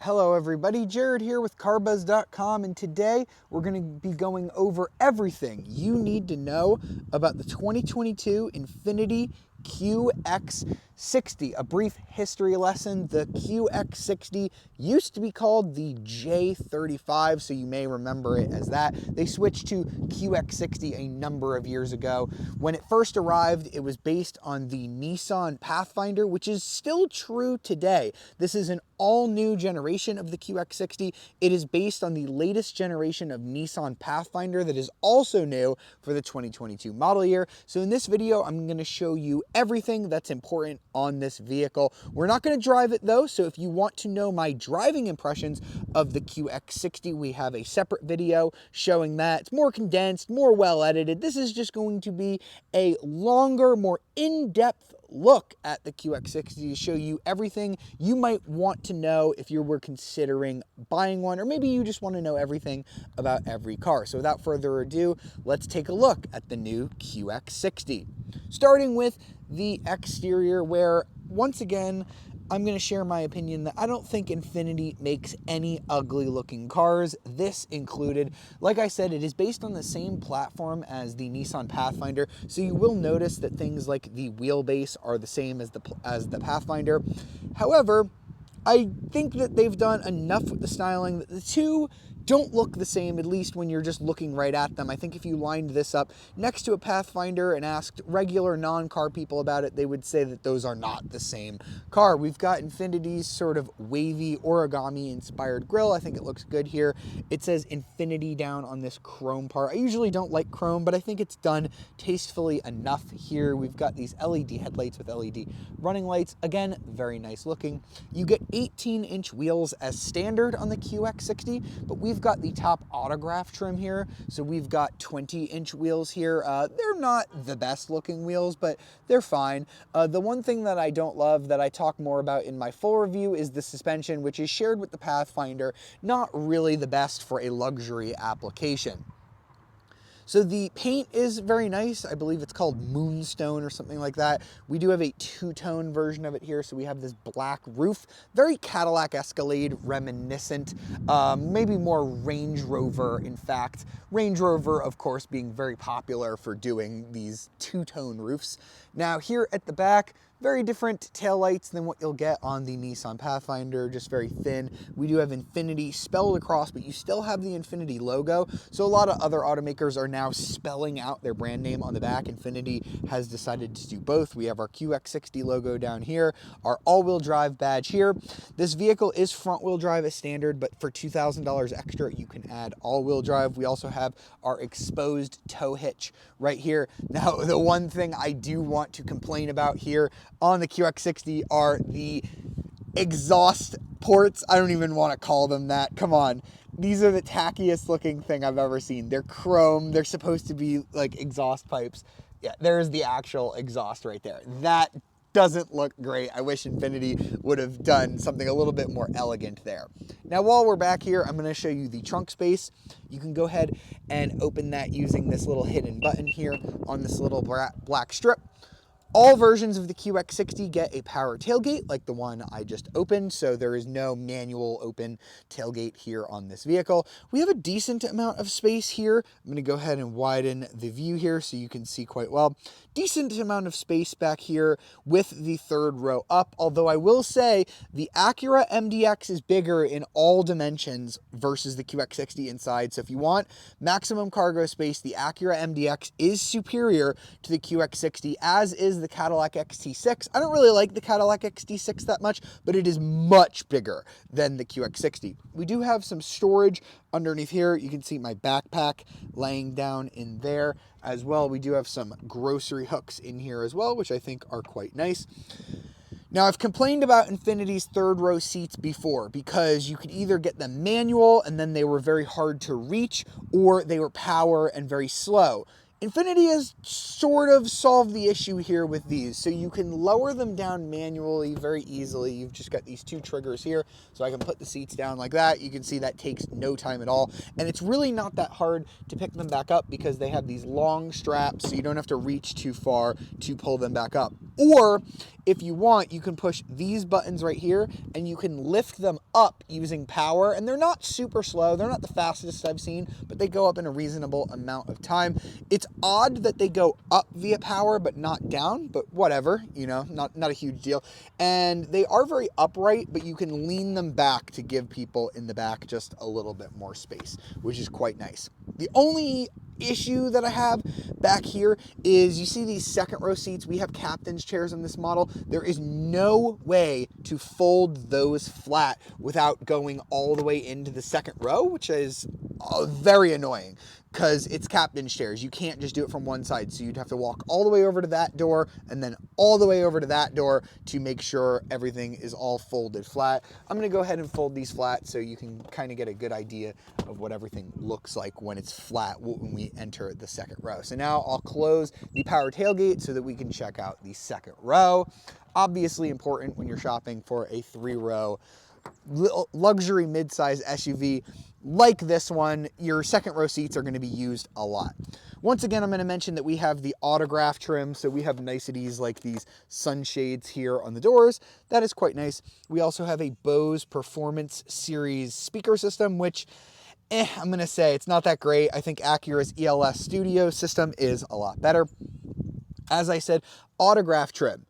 Hello everybody, Jared here with carbuzz.com, and today we're going to be going over everything you need to know about the 2022 Infiniti QX60. A brief history lesson: the QX60 used to be called the J35, so you may remember it as that. They switched to QX60 a number of years ago. When it first arrived, it was based on the Nissan Pathfinder, which is still true today. This is an all-new generation of the QX60. It is based on the latest generation of Nissan Pathfinder that is also new for the 2022 model year. So in this video, I'm going to show you everything that's important on this vehicle. We're not going to drive it though, so if you want to know my driving impressions of the QX60, we have a separate video showing that. It's more condensed, more well edited. This is just going to be a longer, more in-depth look at the QX60 to show you everything you might want to know if you were considering buying one, or maybe you just want to know everything about every car. So without further ado, let's take a look at the new QX60. Starting with the exterior, where once again, I'm going to share my opinion that I don't think Infiniti makes any ugly looking cars, this included. Like I said, it is based on the same platform as the Nissan Pathfinder, so you will notice that things like the wheelbase are the same as the Pathfinder. However, I think that they've done enough with the styling that the two don't look the same, at least when you're just looking right at them. I think if you lined this up next to a Pathfinder and asked regular non-car people about it, they would say that those are not the same car. We've got Infiniti's sort of wavy origami inspired grille. I think it looks good here. It says Infiniti down on this chrome part. I usually don't like chrome, but I think it's done tastefully enough here. We've got these LED headlights with LED running lights. Again, very nice looking. You get 18-inch wheels as standard on the QX60, but we've got the top autograph trim here, so we've got 20-inch wheels here. They're not the best looking wheels, but they're fine. The one thing that I don't love, that I talk more about in my full review, is the suspension, which is shared with the Pathfinder. Not really the best for a luxury application. So the paint is very nice. I believe it's called Moonstone or something like that. We do have a two-tone version of it here. So we have this black roof, very Cadillac Escalade reminiscent, maybe more Range Rover, in fact. Range Rover, of course, being very popular for doing these two-tone roofs. Now here at the back, very different taillights than what you'll get on the Nissan Pathfinder, just very thin. We do have Infiniti spelled across, but you still have the Infiniti logo. So a lot of other automakers are now spelling out their brand name on the back. Infiniti has decided to do both. We have our QX60 logo down here, our all-wheel drive badge here. This vehicle is front-wheel drive as standard, but for $2,000 extra, you can add all-wheel drive. We also have our exposed tow hitch right here. Now, the one thing I do want to complain about here on the QX60 are the exhaust ports. I don't even want to call them that. Come on. These are the tackiest looking thing I've ever seen. They're chrome. They're supposed to be like exhaust pipes. Yeah, there's the actual exhaust right there. That doesn't look great. I wish Infiniti would have done something a little bit more elegant there. Now, while we're back here, I'm going to show you the trunk space. You can go ahead and open that using this little hidden button here on this little black strip. All versions of the QX60 get a power tailgate like the one I just opened, so there is no manual open tailgate here on this vehicle. We have a decent amount of space here. I'm going to go ahead and widen the view here so you can see quite well. Decent amount of space back here with the third row up, although I will say the Acura MDX is bigger in all dimensions versus the QX60 inside. So if you want maximum cargo space, the Acura MDX is superior to the QX60, as is the Cadillac XT6. I don't really like the Cadillac XT6 that much, but it is much bigger than the QX60. We do have some storage underneath here. You can see my backpack laying down in there as well. We do have some grocery hooks in here as well, which I think are quite nice. Now, I've complained about Infiniti's third row seats before because you could either get them manual and then they were very hard to reach, or they were power and very slow. Infiniti has sort of solved the issue here with these, so you can lower them down manually very easily. You've just got these two triggers here, so I can put the seats down like that. You can see that takes no time at all, and it's really not that hard to pick them back up because they have these long straps, so you don't have to reach too far to pull them back up. Or if you want, you can push these buttons right here and you can lift them up using power. And they're not super slow. They're not the fastest I've seen, but they go up in a reasonable amount of time. It's odd that they go up via power, but not down, but whatever, you know, not a huge deal. And they are very upright, but you can lean them back to give people in the back just a little bit more space, which is quite nice. The only issue that I have back here is you see these second row seats. We have captain's chairs on this model. There is no way to fold those flat without going all the way into the second row, which is very annoying because it's captain's chairs. You can't just do it from one side. So you'd have to walk all the way over to that door and then all the way over to that door to make sure everything is all folded flat. I'm going to go ahead and fold these flat so you can kind of get a good idea of what everything looks like when it's flat when we enter the second row. So now I'll close the power tailgate so that we can check out the second row. Obviously important when you're shopping for a 3-row luxury mid-size SUV like this one. Your second row seats are going to be used a lot. Once again, I'm going to mention that we have the autograph trim, so we have niceties like these sunshades here on the doors. That is quite nice. We also have a Bose Performance Series speaker system, which I'm going to say it's not that great. I think Acura's ELS Studio system is a lot better. As I said, autograph trim.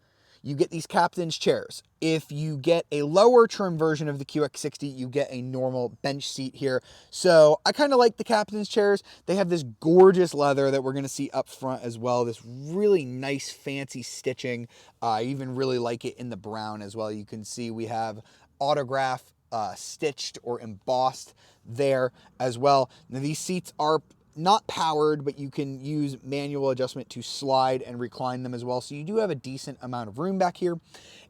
You get these captain's chairs. If you get a lower trim version of the QX60, you get a normal bench seat here. So I kind of like the captain's chairs. They have this gorgeous leather that we're going to see up front as well. This really nice fancy stitching. I even really like it in the brown as well. You can see we have autograph stitched or embossed there as well. Now these seats are not powered, but you can use manual adjustment to slide and recline them as well. So you do have a decent amount of room back here.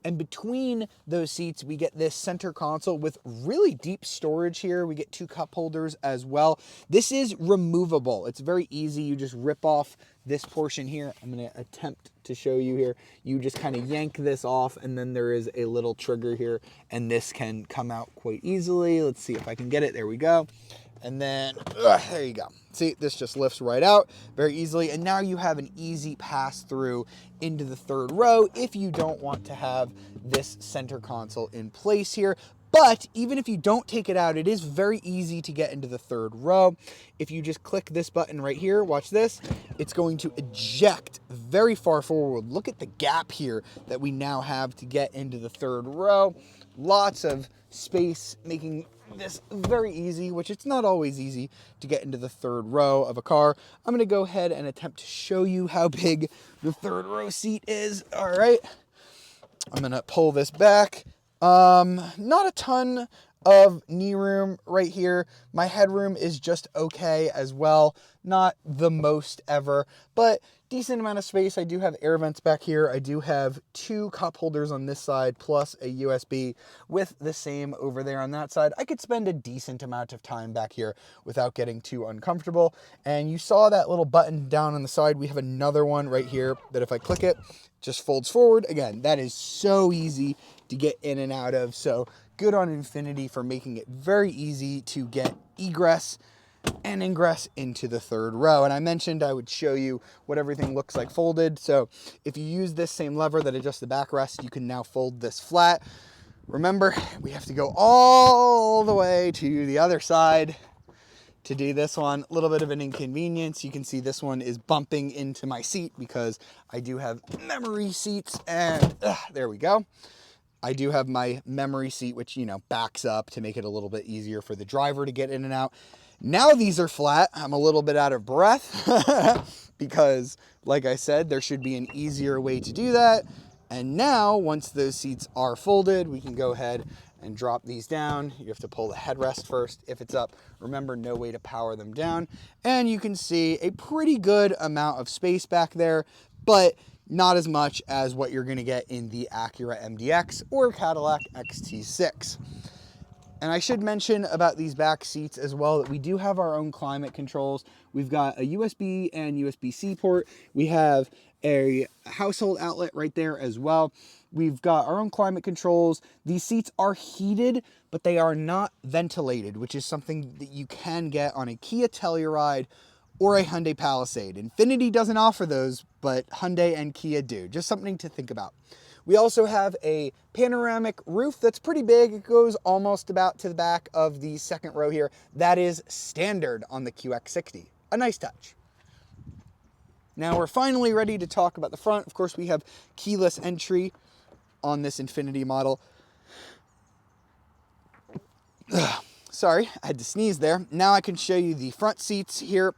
And between those seats, we get this center console with really deep storage here. We get 2 cup holders as well. This is removable. It's very easy. You just rip off this portion here. I'm going to attempt to show you here. You just kind of yank this off, and then there is a little trigger here, and this can come out quite easily. Let's see if I can get it. There we go. And then, there you go. See, this just lifts right out very easily. And now you have an easy pass through into the third row if you don't want to have this center console in place here. But even if you don't take it out, it is very easy to get into the third row. If you just click this button right here, watch this, it's going to eject very far forward. Look at the gap here that we now have to get into the third row. Lots of space, making this very easy, which it's not always easy to get into the third row of a car. I'm going to go ahead and attempt to show you how big the third row seat is. All right. I'm going to pull this back. Not a ton of knee room right here. My headroom is just okay as well. Not the most ever, but decent amount of space. I do have air vents back here. I do have 2 cup holders on this side plus a USB with the same over there on that side. I could spend a decent amount of time back here without getting too uncomfortable. And you saw that little button down on the side. We have another one right here that if I click it, just folds forward. Again, that is so easy to get in and out of. So good on Infiniti for making it very easy to get egress and ingress into the third row. And I mentioned I would show you what everything looks like folded. So if you use this same lever that adjusts the backrest, you can now fold this flat. Remember, we have to go all the way to the other side to do this one. A little bit of an inconvenience. You can see this one is bumping into my seat because I do have memory seats, and there we go. I do have my memory seat, which, you know, backs up to make it a little bit easier for the driver to get in and out. Now these are flat. I'm a little bit out of breath because, like I said, there should be an easier way to do that. And now, once those seats are folded, we can go ahead and drop these down. You have to pull the headrest first if it's up. Remember, no way to power them down. And you can see a pretty good amount of space back there, but not as much as what you're gonna get in the Acura MDX or Cadillac XT6. And I should mention about these back seats as well that we do have our own climate controls. We've got a USB and USB-C port. We have a household outlet right there as well. We've got our own climate controls. These seats are heated, but they are not ventilated, which is something that you can get on a Kia Telluride or a Hyundai Palisade. Infiniti doesn't offer those, but Hyundai and Kia do. Just something to think about. We also have a panoramic roof that's pretty big. It goes almost about to the back of the second row here. That is standard on the QX60. A nice touch. Now we're finally ready to talk about the front. Of course, we have keyless entry on this Infiniti model. Sorry, I had to sneeze there. Now I can show you the front seats here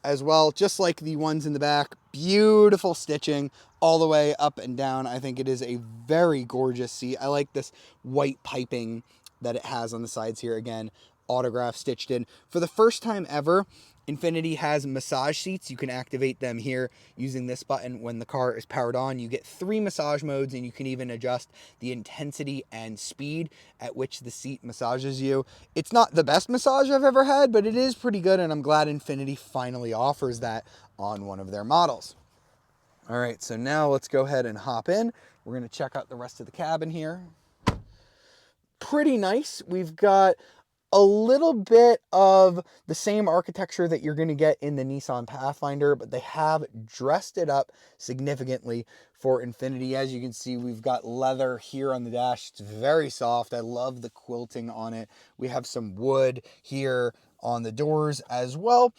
as well, just like the ones in the back. Beautiful stitching all the way up and down. I think it is a very gorgeous seat. I like this white piping that it has on the sides here. Again, autograph stitched in. For the first time ever, Infiniti has massage seats. You can activate them here using this button when the car is powered on. You get 3 massage modes, and you can even adjust the intensity and speed at which the seat massages you. It's not the best massage I've ever had, but it is pretty good, and I'm glad Infiniti finally offers that on one of their models. All right, so now let's go ahead and hop in. We're gonna check out the rest of the cabin here. Pretty nice. We've got a little bit of the same architecture that you're going to get in the Nissan Pathfinder, but they have dressed it up significantly for Infiniti. As you can see, we've got leather here on the dash. It's very soft. I love the quilting on it. We have some wood here on the doors as well.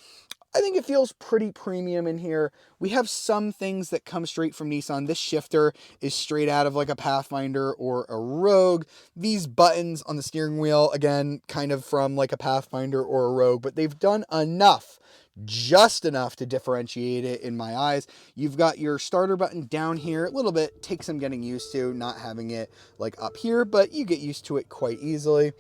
I think it feels pretty premium in here. We have some things that come straight from Nissan. This shifter is straight out of like a Pathfinder or a Rogue. These buttons on the steering wheel, again, kind of from like a Pathfinder or a Rogue, but they've done enough, just enough to differentiate it in my eyes. You've got your starter button down here. A little bit takes some getting used to not having it like up here, but you get used to it quite easily.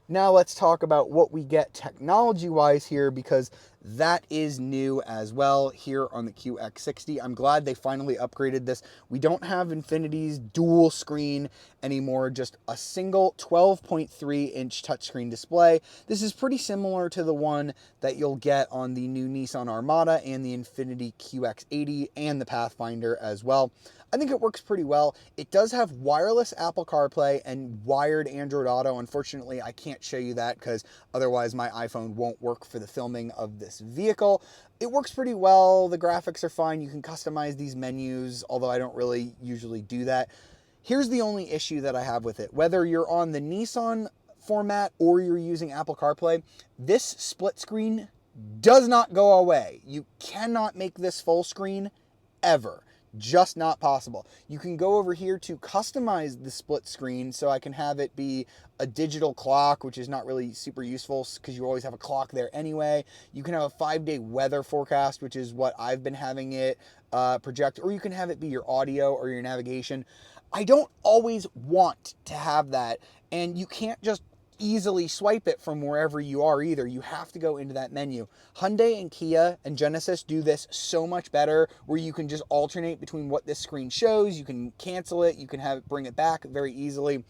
Now let's talk about what we get technology-wise here, because that is new as well here on the QX60. I'm glad they finally upgraded this. We don't have Infiniti's dual screen anymore, just a single 12.3-inch touchscreen display. This is pretty similar to the one that you'll get on the new Nissan Armada and the Infiniti QX80 and the Pathfinder as well. I think it works pretty well. It does have wireless Apple CarPlay and wired Android Auto. Unfortunately, I can't show you that because otherwise my iPhone won't work for the filming of this vehicle. It works pretty well. The graphics are fine. You can customize these menus, although I don't really usually do that. Here's the only issue that I have with it. Whether you're on the Nissan format or you're using Apple CarPlay, this split screen does not go away. You cannot make this full screen ever. Just not possible. You can go over here to customize the split screen, so I can have it be a digital clock, which is not really super useful because you always have a clock there anyway. You can have a 5-day weather forecast, which is what I've been having it project, or you can have it be your audio or your navigation. I don't always want to have that, and you can't just easily swipe it from wherever you are either. You have to go into that menu. Hyundai and Kia and Genesis do this so much better, where you can just alternate between what this screen shows. You can cancel it. You can have it bring it back very easily.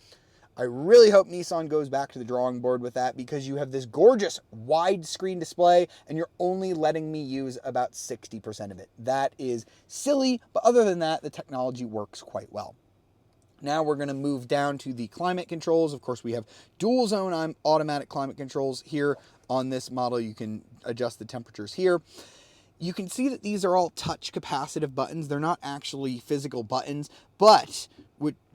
I really hope Nissan goes back to the drawing board with that, because you have this gorgeous wide screen display and you're only letting me use about 60% of it. That is silly, but other than that, the technology works quite well. Now we're going to move down to the climate controls. Of course, we have dual zone automatic climate controls here on this model. You can adjust the temperatures here. You can see that these are all touch capacitive buttons. They're not actually physical buttons, but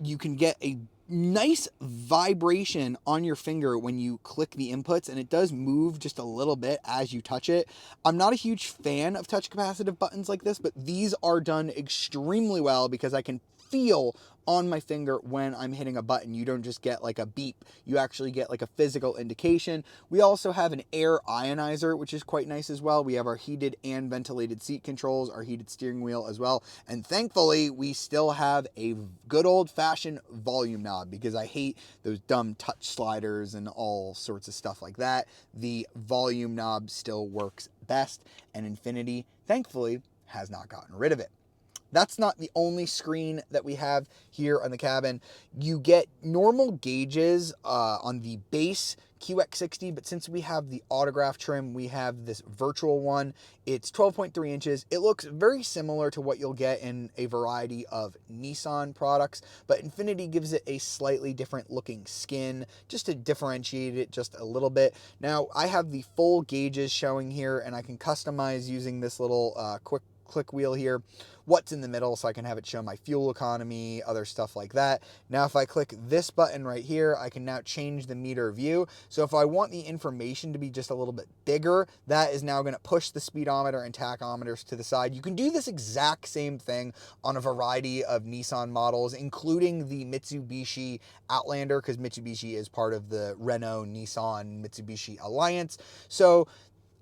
you can get a nice vibration on your finger when you click the inputs, and it does move just a little bit as you touch it. I'm not a huge fan of touch capacitive buttons like this, but these are done extremely well because I can feel on my finger when I'm hitting a button. You don't just get like a beep, you actually get like a physical indication. We also have an air ionizer, which is quite nice as well. We have our heated and ventilated seat controls, our heated steering wheel as well, and thankfully we still have a good old-fashioned volume knob, because I hate those dumb touch sliders and all sorts of stuff like that. The volume knob still works best, and Infiniti thankfully has not gotten rid of it. That's not the only screen that we have here on the cabin. You get normal gauges on the base QX60, but since we have the autograph trim, we have this virtual one. It's 12.3 inches. It looks very similar to what you'll get in a variety of Nissan products, but Infiniti gives it a slightly different looking skin just to differentiate it just a little bit. Now, I have the full gauges showing here, and I can customize using this little quick click wheel here what's in the middle, so I can have it show my fuel economy, other stuff like that. Now, if I click this button right here, I can now change the meter view. So if I want the information to be just a little bit bigger, that is now going to push the speedometer and tachometers to the side. You can do this exact same thing on a variety of Nissan models, including the Mitsubishi Outlander, because Mitsubishi is part of the Renault, Nissan, Mitsubishi alliance. So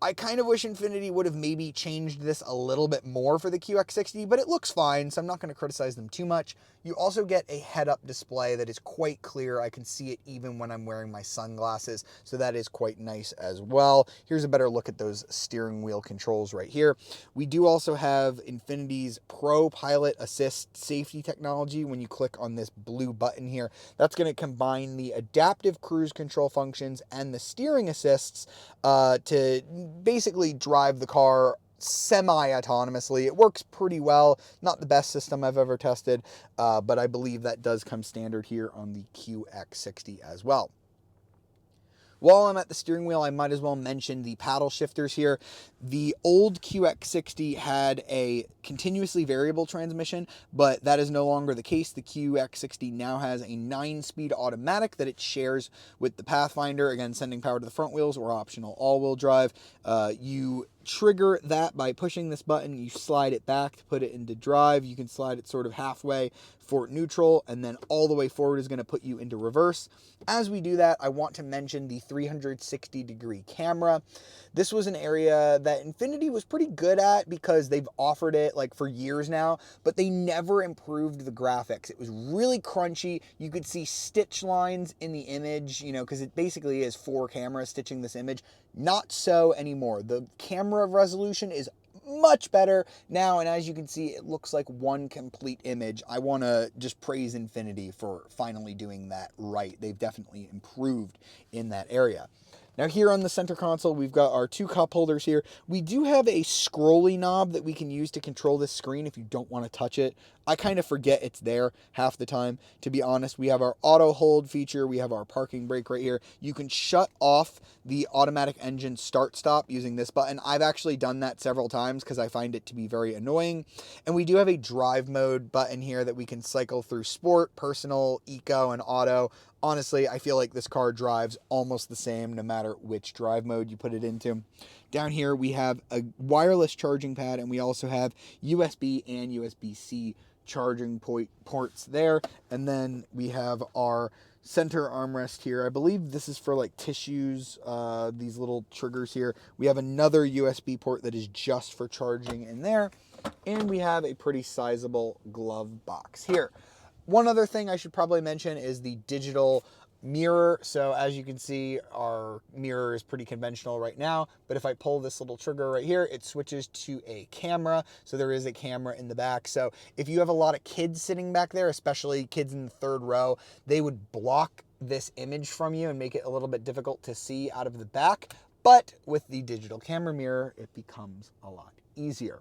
I kind of wish Infiniti would have maybe changed this a little bit more for the QX60, but it looks fine, so I'm not going to criticize them too much. You also get a head-up display that is quite clear. I can see it even when I'm wearing my sunglasses, so that is quite nice as well. Here's a better look at those steering wheel controls right here. We do also have Infiniti's Pro Pilot Assist safety technology. When you click on this blue button here, that's going to combine the adaptive cruise control functions and the steering assists to basically drive the car semi-autonomously. It works pretty well. Not the best system I've ever tested, but I believe that does come standard here on the QX60 as well. While I'm at the steering wheel, I might as well mention the paddle shifters here. The old QX60 had a continuously variable transmission, but that is no longer the case. The QX60 now has a 9-speed automatic that it shares with the Pathfinder, again, sending power to the front wheels or optional all-wheel drive. You trigger that by pushing this button. You slide it back to put it into drive. You can slide it sort of halfway for neutral, and then all the way forward is going to put you into reverse. As we do that, I want to mention the 360-degree camera. This was an area that Infiniti was pretty good at because they've offered it like for years now, but they never improved the graphics. It was really crunchy. You could see stitch lines in the image, you know, because it basically is 4 cameras stitching this image. Not so anymore. The camera resolution is much better now, and as you can see, it looks like one complete image. I want to just praise Infiniti for finally doing that right. They've definitely improved in that area. Now here on the center console, we've got our 2 cup holders here. We do have a scrolly knob that we can use to control this screen if you don't want to touch it. I kind of forget it's there half the time, to be honest. We have our auto hold feature. We have our parking brake right here. You can shut off the automatic engine start-stop using this button. I've actually done that several times because I find it to be very annoying. And we do have a drive mode button here that we can cycle through sport, personal, eco, and auto. Honestly, I feel like this car drives almost the same no matter which drive mode you put it into. Down here, we have a wireless charging pad, and we also have USB and USB-C charging ports there. And then we have our center armrest here. I believe this is for like tissues, these little triggers here. We have another USB port that is just for charging in there. And we have a pretty sizable glove box here. One other thing I should probably mention is the digital mirror. So as you can see, our mirror is pretty conventional right now, but if I pull this little trigger right here, it switches to a camera. So there is a camera in the back. So if you have a lot of kids sitting back there, especially kids in the 3rd row, they would block this image from you and make it a little bit difficult to see out of the back. But with the digital camera mirror, it becomes a lot easier.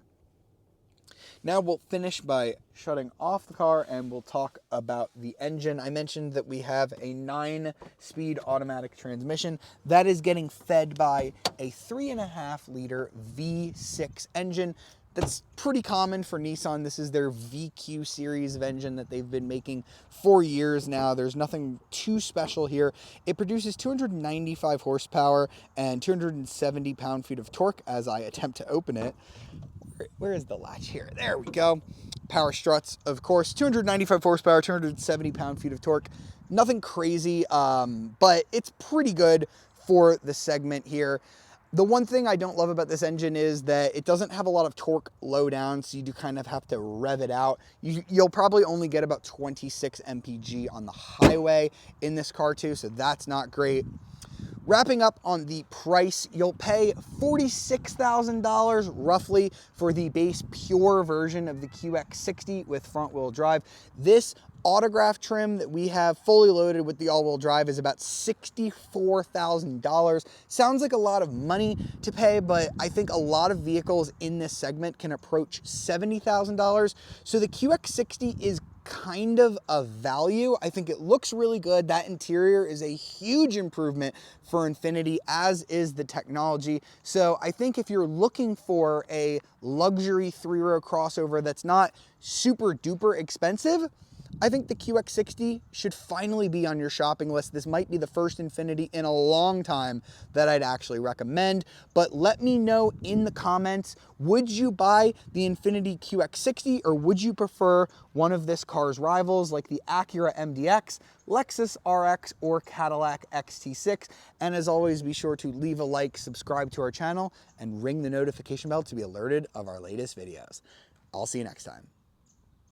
Now we'll finish by shutting off the car and we'll talk about the engine. I mentioned that we have a 9-speed automatic transmission that is getting fed by a 3.5-liter V6 engine. That's pretty common for Nissan. This is their VQ series of engine that they've been making for years now. There's nothing too special here. It produces 295 horsepower and 270 pound-feet of torque as I attempt to open it. Where is the latch here? There we go. Power struts, of course, 295 horsepower, 270 pound-feet of torque. Nothing crazy, but it's pretty good for the segment here. The one thing I don't love about this engine is that it doesn't have a lot of torque low down, so you do kind of have to rev it out. You'll probably only get about 26 mpg on the highway in this car too, so that's not great. Wrapping up on the price, you'll pay $46,000 roughly for the base pure version of the QX60 with front wheel drive. This autograph trim that we have fully loaded with the all-wheel drive is about $64,000. Sounds like a lot of money to pay, but I think a lot of vehicles in this segment can approach $70,000. So the QX60 is kind of a value. I think it looks really good. That interior is a huge improvement for Infiniti, as is the technology. So I think if you're looking for a luxury three-row crossover that's not super duper expensive, I think the QX60 should finally be on your shopping list. This might be the first Infiniti in a long time that I'd actually recommend, but let me know in the comments, would you buy the Infiniti QX60 or would you prefer one of this car's rivals like the Acura MDX, Lexus RX, or Cadillac XT6? And as always, be sure to leave a like, subscribe to our channel, and ring the notification bell to be alerted of our latest videos. I'll see you next time.